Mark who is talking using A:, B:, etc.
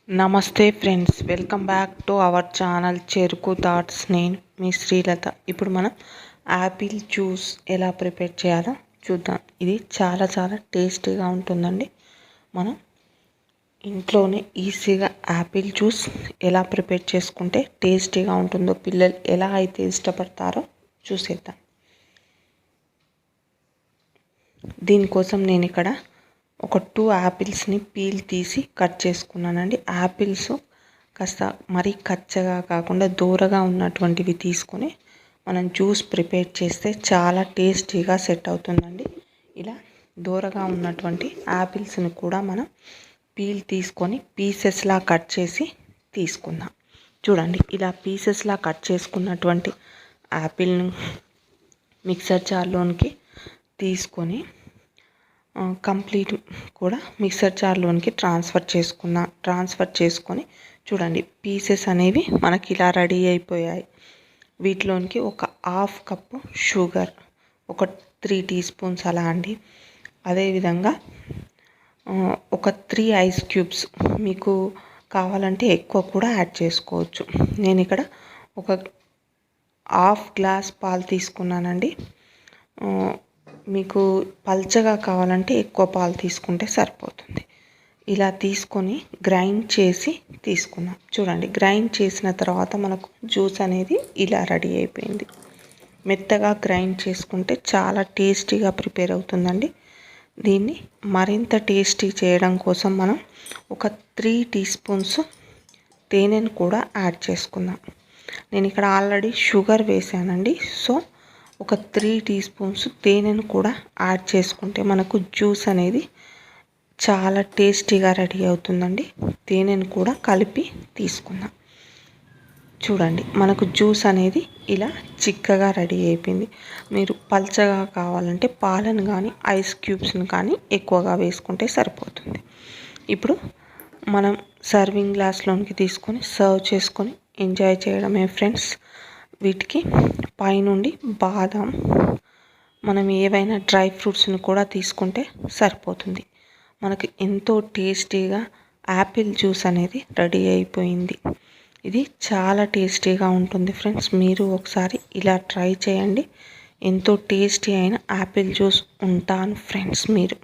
A: నమస్తే friends, welcome back to our channel చెరుకు thoughts. నేను మీ శ్రీలత. ఇప్పుడు మనం యాపిల్ జ్యూస్ ఎలా ప్రిపేర్ చేయాలో చూద్దాం. ఇది చాలా చాలా టేస్టీగా ఉంటుందండి. మనం ఇంట్లోనే ఈజీగా యాపిల్ జ్యూస్ ఎలా ప్రిపేర్ చేసుకుంటే టేస్టీగా ఉంటుందో, పిల్లలు ఎలా అయితే ఇష్టపడతారో చూసేద్దాం. దీనికోసం నేను ఇక్కడ ఒక 2 యాపిల్స్ని పీల్ తీసి కట్ చేసుకున్నానండి. యాపిల్స్ కాస్త మరీ కచ్చగా కాకుండా దూరగా ఉన్నటువంటివి తీసుకొని మనం జ్యూస్ ప్రిపేర్ చేస్తే చాలా టేస్టీగా సెట్ అవుతుందండి. ఇలా దూరగా ఉన్నటువంటి యాపిల్స్ని కూడా మనం పీల్ తీసుకొని పీసెస్లా కట్ చేసి తీసుకుందాం. చూడండి, ఇలా పీసెస్లా కట్ చేసుకున్నటువంటి యాపిల్ని మిక్సర్ జార్లోనికి తీసుకొని కంప్లీట్ కూడా మిక్సర్ జార్లోనికి ట్రాన్స్ఫర్ చేసుకొని చూడండి, పీసెస్ అనేవి మనకి ఇలా రెడీ అయిపోయాయి. వీటిలోనికి ఒక 1/2 కప్పు షుగర్, ఒక 3 టీ స్పూన్స్ అలా అండి. అదేవిధంగా ఒక 3 ఐస్ క్యూబ్స్, మీకు కావాలంటే ఎక్కువ కూడా యాడ్ చేసుకోవచ్చు. నేను ఇక్కడ ఒక 1/2 గ్లాస్ పాలు తీసుకున్నానండి. మీకు పల్చగా కావాలంటే ఎక్కువ పాలు తీసుకుంటే సరిపోతుంది. ఇలా తీసుకొని గ్రైండ్ చేసి తీసుకున్నాం. చూడండి, గ్రైండ్ చేసిన తర్వాత మనకు జ్యూస్ అనేది ఇలా రెడీ అయిపోయింది. మెత్తగా గ్రైండ్ చేసుకుంటే చాలా టేస్టీగా ప్రిపేర్ అవుతుందండి. దీన్ని మరింత టేస్టీ చేయడం కోసం మనం ఒక 3 టీ స్పూన్స్ తేనెను కూడా యాడ్ చేసుకుందాం. నేను ఇక్కడ ఆల్రెడీ షుగర్ వేసానండి. సో ఒక 3 టీ స్పూన్స్ తేనెను కూడా యాడ్ చేసుకుంటే మనకు జ్యూస్ అనేది చాలా టేస్టీగా రెడీ అవుతుందండి. తేనెను కూడా కలిపి తీసుకుందాం. చూడండి, మనకు జ్యూస్ అనేది ఇలా చిక్కగా రెడీ అయిపోయింది. మీరు పల్చగా కావాలంటే పాలను కానీ ఐస్ క్యూబ్స్ని కానీ ఎక్కువగా వేసుకుంటే సరిపోతుంది. ఇప్పుడు మనం సర్వింగ్ గ్లాస్లోనికి తీసుకొని సర్వ్ చేసుకొని ఎంజాయ్ చేయడమే ఫ్రెండ్స్. వీటికి పైనుండి బాదం, మనం ఏవైనా డ్రై ఫ్రూట్స్ని కూడా తీసుకుంటే సరిపోతుంది. మనకి ఎంతో టేస్టీగా యాపిల్ జ్యూస్ అనేది రెడీ అయిపోయింది. ఇది చాలా టేస్టీగా ఉంటుంది ఫ్రెండ్స్. మీరు ఒకసారి ఇలా ట్రై చేయండి. ఎంతో టేస్టీ అయిన యాపిల్ జ్యూస్ ఉంటాను ఫ్రెండ్స్ మీరు.